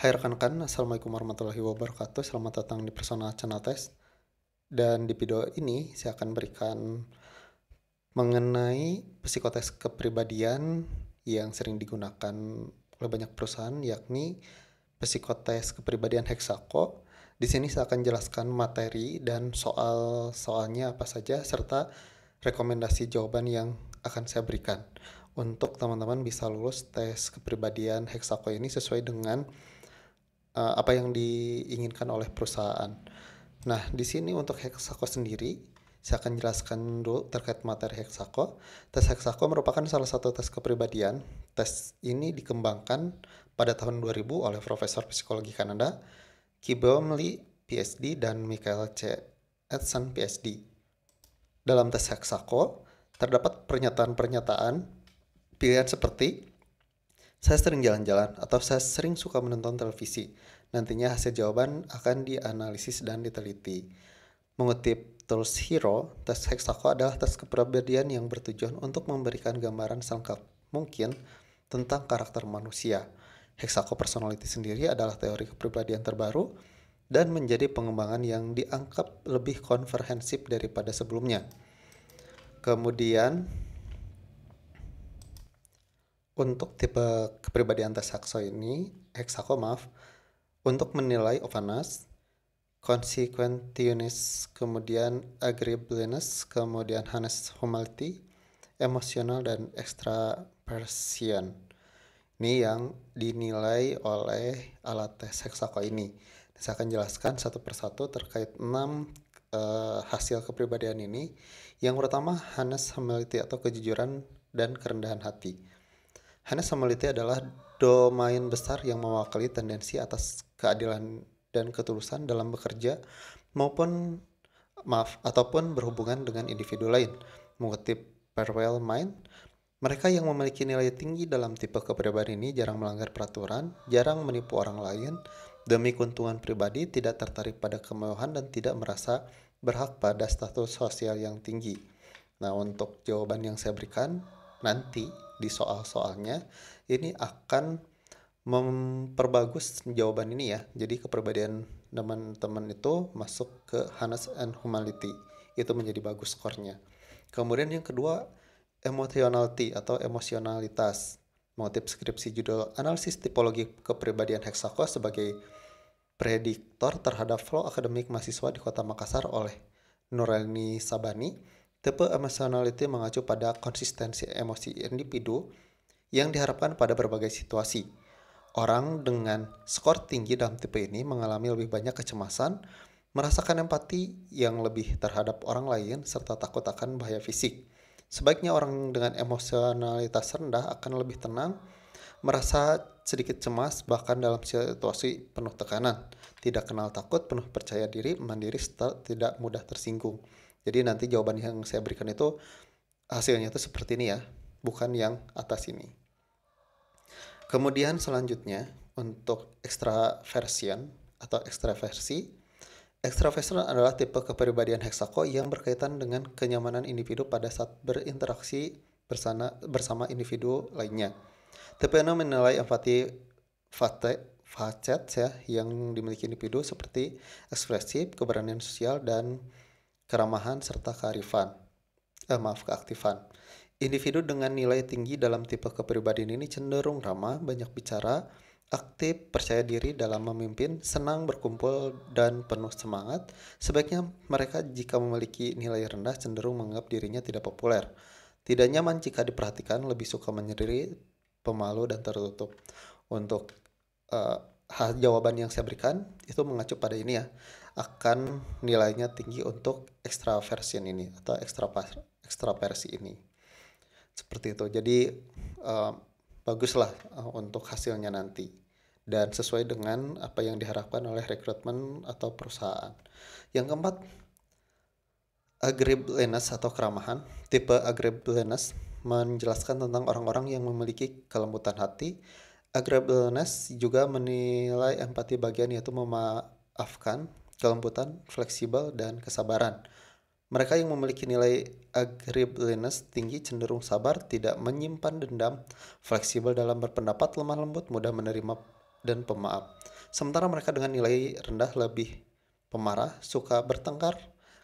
Hai rekan-rekan, Assalamualaikum warahmatullahi wabarakatuh. Selamat datang di Personal Channel Test. Dan di video ini saya akan berikan mengenai psikotes kepribadian yang sering digunakan oleh banyak perusahaan, yakni psikotes kepribadian Hexaco. Di sini saya akan jelaskan materi dan soal-soalnya apa saja, serta rekomendasi jawaban yang akan saya berikan untuk teman-teman bisa lulus tes kepribadian Hexaco ini sesuai dengan apa yang diinginkan oleh perusahaan. Nah, di sini untuk Hexaco sendiri, saya akan jelaskan dulu terkait materi Hexaco. Tes Hexaco merupakan salah satu tes kepribadian. Tes ini dikembangkan pada tahun 2000 oleh Profesor Psikologi Kanada, Kibom Lee, PhD, dan Michael C. Edson, PhD. Dalam tes Hexaco, terdapat pernyataan-pernyataan pilihan seperti saya sering jalan-jalan atau saya sering suka menonton televisi. Nantinya hasil jawaban akan dianalisis dan diteliti. Mengutip Tools Hero, tes Hexaco adalah tes kepribadian yang bertujuan untuk memberikan gambaran selengkap mungkin tentang karakter manusia. Hexaco Personality sendiri adalah teori kepribadian terbaru dan menjadi pengembangan yang dianggap lebih komprehensif daripada sebelumnya. Kemudian, untuk tipe kepribadian tes Hexaco untuk menilai openness, consequentiousness, kemudian agreeableness, kemudian honest humility, emosional, dan extraversion. Ini yang dinilai oleh alat tes Hexaco ini. Saya akan jelaskan satu persatu terkait 6 hasil kepribadian ini. Yang pertama, honest humility atau kejujuran dan kerendahan hati. Honest humility adalah domain besar yang mewakili tendensi atas keadilan dan ketulusan dalam bekerja ataupun berhubungan dengan individu lain. Mengutip Farewell Mind, mereka yang memiliki nilai tinggi dalam tipe kepribadian ini jarang melanggar peraturan, jarang menipu orang lain, demi keuntungan pribadi, tidak tertarik pada kemewahan, dan tidak merasa berhak pada status sosial yang tinggi. Nah, untuk jawaban yang saya berikan nanti di soal-soalnya ini akan memperbagus jawaban ini ya. Jadi kepribadian teman-teman itu masuk ke honest and humility. Itu menjadi bagus skornya. Kemudian yang kedua, emotionality atau emosionalitas. Mengutip skripsi judul Analisis Tipologi Kepribadian Hexaco sebagai prediktor terhadap flow akademik mahasiswa di Kota Makassar oleh Nuraini Sabani, tipe emotionality mengacu pada konsistensi emosi individu yang diharapkan pada berbagai situasi. Orang dengan skor tinggi dalam tipe ini mengalami lebih banyak kecemasan, merasakan empati yang lebih terhadap orang lain, serta takut akan bahaya fisik. Sebaiknya orang dengan emosionalitas rendah akan lebih tenang, merasa sedikit cemas bahkan dalam situasi penuh tekanan, tidak kenal takut, penuh percaya diri, mandiri, tidak mudah tersinggung. Jadi nanti jawaban yang saya berikan itu hasilnya itu seperti ini ya, bukan yang atas ini. Kemudian selanjutnya untuk extraversion atau ekstraversi. Extraversion adalah tipe kepribadian Hexaco yang berkaitan dengan kenyamanan individu pada saat berinteraksi bersama individu lainnya. Tipe ini menilai empati facet ya yang dimiliki individu seperti ekspresif, keberanian sosial, dan keramahan serta keaktifan. Individu dengan nilai tinggi dalam tipe kepribadian ini cenderung ramah, banyak bicara, aktif, percaya diri dalam memimpin, senang berkumpul, dan penuh semangat. Sebaiknya mereka jika memiliki nilai rendah cenderung menganggap dirinya tidak populer. Tidak nyaman jika diperhatikan, lebih suka menyendiri, pemalu, dan tertutup. Untuk jawaban yang saya berikan itu mengacu pada ini ya, akan nilainya tinggi untuk extraversion ini atau ekstraversi ini. Seperti itu. Jadi baguslah untuk hasilnya nanti dan sesuai dengan apa yang diharapkan oleh rekrutmen atau perusahaan. Yang keempat, agreeableness atau keramahan. Tipe agreeableness menjelaskan tentang orang-orang yang memiliki kelembutan hati. Agreeableness juga menilai empati bagian yaitu memaafkan, kelembutan, fleksibel, dan kesabaran. Mereka yang memiliki nilai agreeableness tinggi cenderung sabar, tidak menyimpan dendam, fleksibel dalam berpendapat, lemah lembut, mudah menerima dan pemaaf. Sementara mereka dengan nilai rendah lebih pemarah, suka bertengkar,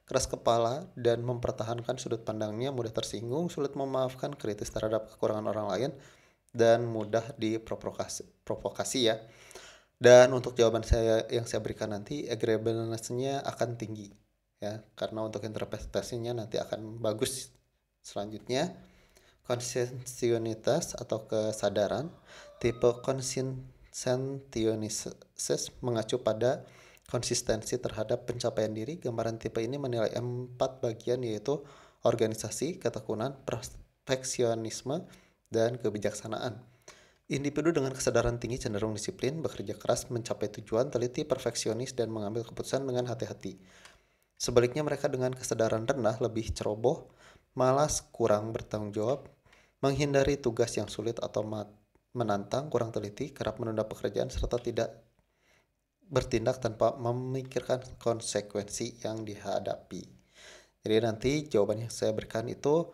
keras kepala, dan mempertahankan sudut pandangnya, mudah tersinggung, sulit memaafkan, kritis terhadap kekurangan orang lain, dan mudah diprovokasi ya. Dan untuk jawaban saya yang saya berikan nanti, agreeableness-nya akan tinggi ya, karena untuk interpretasinya nanti akan bagus. Selanjutnya, konsensionitas atau kesadaran. Tipe konsensionis mengacu pada konsistensi terhadap pencapaian diri. Gambaran tipe ini menilai 4 bagian, yaitu organisasi, ketekunan, perfeksionisme, dan kebijaksanaan. Individu dengan kesadaran tinggi cenderung disiplin, bekerja keras, mencapai tujuan, teliti, perfeksionis, dan mengambil keputusan dengan hati-hati. Sebaliknya, mereka dengan kesadaran rendah lebih ceroboh, malas, kurang bertanggung jawab, menghindari tugas yang sulit atau menantang, kurang teliti, kerap menunda pekerjaan, serta tidak bertindak tanpa memikirkan konsekuensi yang dihadapi. Jadi nanti jawaban yang saya berikan itu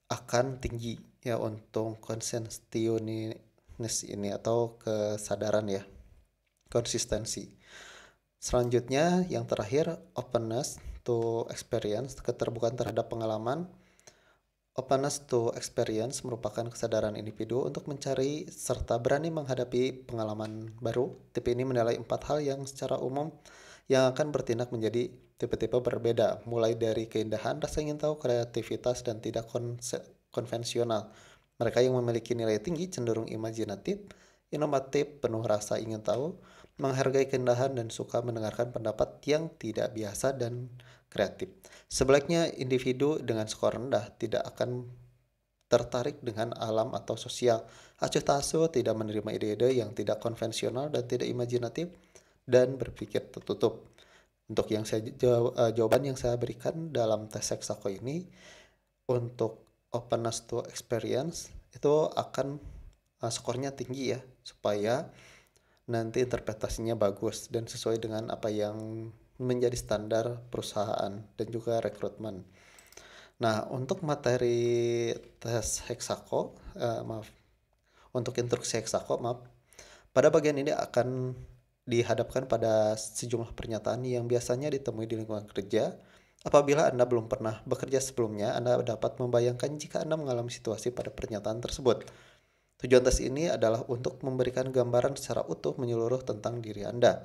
akan tinggi ya untuk konsensionis ini atau kesadaran ya, konsistensi. Selanjutnya yang terakhir, openness to experience, keterbukaan terhadap pengalaman. Openness to experience merupakan kesadaran individu untuk mencari serta berani menghadapi pengalaman baru. Tipe ini menilai 4 hal yang secara umum yang akan bertindak menjadi tipe-tipe berbeda, mulai dari keindahan, rasa ingin tahu, kreativitas, dan tidak konvensional. Mereka yang memiliki nilai tinggi cenderung imajinatif, inovatif, penuh rasa ingin tahu, menghargai keindahan, dan suka mendengarkan pendapat yang tidak biasa dan kreatif. Sebaliknya, individu dengan skor rendah tidak akan tertarik dengan alam atau sosial, acuh tak acuh, tidak menerima ide-ide yang tidak konvensional dan tidak imajinatif, dan berpikir tertutup. Untuk yang jawaban yang saya berikan dalam tes Sexaco ini, untuk openness to experience itu akan skornya tinggi ya, supaya nanti interpretasinya bagus dan sesuai dengan apa yang menjadi standar perusahaan dan juga rekrutmen. Nah, untuk materi tes Hexaco, untuk instruksi Hexaco, pada bagian ini akan dihadapkan pada sejumlah pernyataan yang biasanya ditemui di lingkungan kerja. Apabila Anda belum pernah bekerja sebelumnya, Anda dapat membayangkan jika Anda mengalami situasi pada pernyataan tersebut. Tujuan tes ini adalah untuk memberikan gambaran secara utuh menyeluruh tentang diri Anda.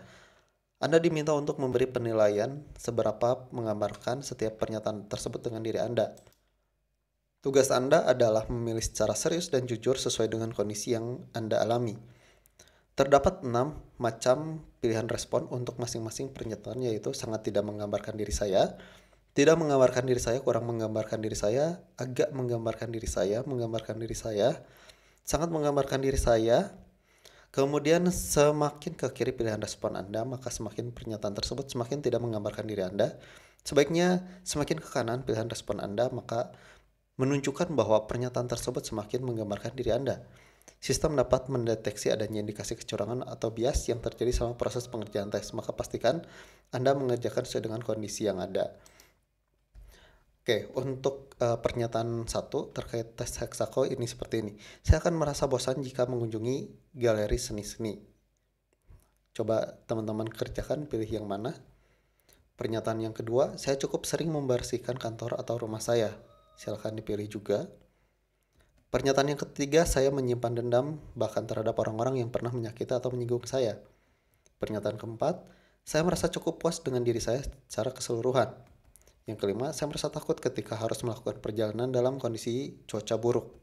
Anda diminta untuk memberi penilaian seberapa menggambarkan setiap pernyataan tersebut dengan diri Anda. Tugas Anda adalah memilih secara serius dan jujur sesuai dengan kondisi yang Anda alami. Terdapat 6 macam pilihan respon untuk masing-masing pernyataan, yaitu sangat tidak menggambarkan diri saya, tidak menggambarkan diri saya, kurang menggambarkan diri saya, agak menggambarkan diri saya, menggambarkan diri saya, sangat menggambarkan diri saya. Kemudian semakin ke kiri pilihan respon Anda, maka semakin pernyataan tersebut semakin tidak menggambarkan diri Anda. Sebaiknya semakin ke kanan pilihan respon Anda, maka menunjukkan bahwa pernyataan tersebut semakin menggambarkan diri Anda. Sistem dapat mendeteksi adanya indikasi kecurangan atau bias yang terjadi selama proses pengerjaan tes, maka pastikan Anda mengerjakan sesuai dengan kondisi yang ada. Oke, untuk pernyataan 1 terkait tes Hexaco ini seperti ini. Saya akan merasa bosan jika mengunjungi galeri seni-seni. Coba teman-teman kerjakan, pilih yang mana. Pernyataan yang kedua, saya cukup sering membersihkan kantor atau rumah saya. Silakan dipilih juga. Pernyataan yang ketiga, saya menyimpan dendam bahkan terhadap orang-orang yang pernah menyakiti atau menyinggung saya. Pernyataan keempat, saya merasa cukup puas dengan diri saya secara keseluruhan. Yang kelima, saya merasa takut ketika harus melakukan perjalanan dalam kondisi cuaca buruk.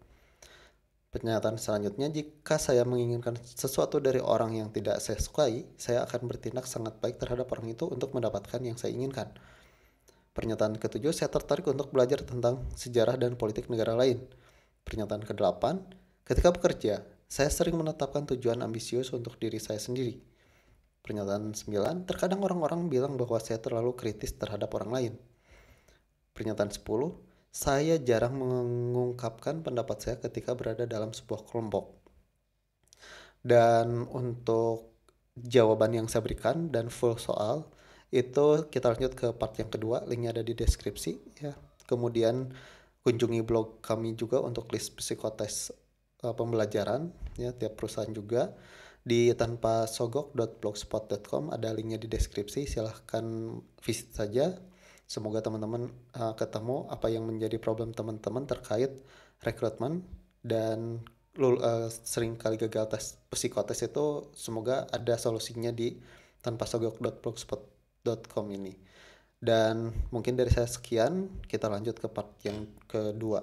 Pernyataan selanjutnya, jika saya menginginkan sesuatu dari orang yang tidak saya sukai, saya akan bertindak sangat baik terhadap orang itu untuk mendapatkan yang saya inginkan. Pernyataan ketujuh, saya tertarik untuk belajar tentang sejarah dan politik negara lain. Pernyataan kedelapan, ketika bekerja, saya sering menetapkan tujuan ambisius untuk diri saya sendiri. Pernyataan 9, terkadang orang-orang bilang bahwa saya terlalu kritis terhadap orang lain. Pernyataan 10, saya jarang mengungkapkan pendapat saya ketika berada dalam sebuah kelompok. Dan untuk jawaban yang saya berikan dan full soal, itu kita lanjut ke part yang kedua, linknya ada di deskripsi ya. Kemudian kunjungi blog kami juga untuk list psikotes pembelajaran ya, tiap perusahaan juga. di tanpasogok.blogspot.com, ada linknya di deskripsi, silahkan visit saja. Semoga teman-teman ketemu apa yang menjadi problem teman-teman terkait rekrutmen dan sering kali gagal tes psikotes itu, semoga ada solusinya di tanpasogok.blogspot.com ini. Dan mungkin dari saya sekian, kita lanjut ke part yang kedua.